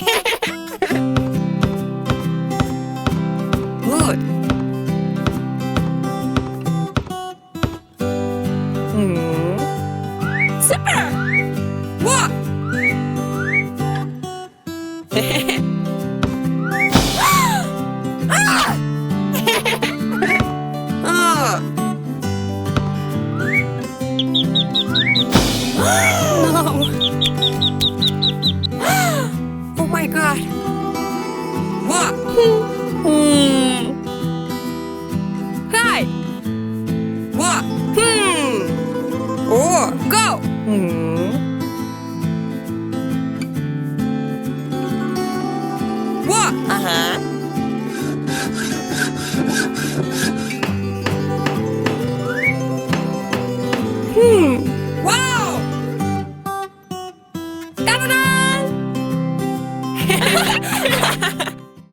Good. Super. What? Ah! Ah! No. Oh my God. What? Hi. What? Oh, go. What? Uh-huh. Wow. Ta-da!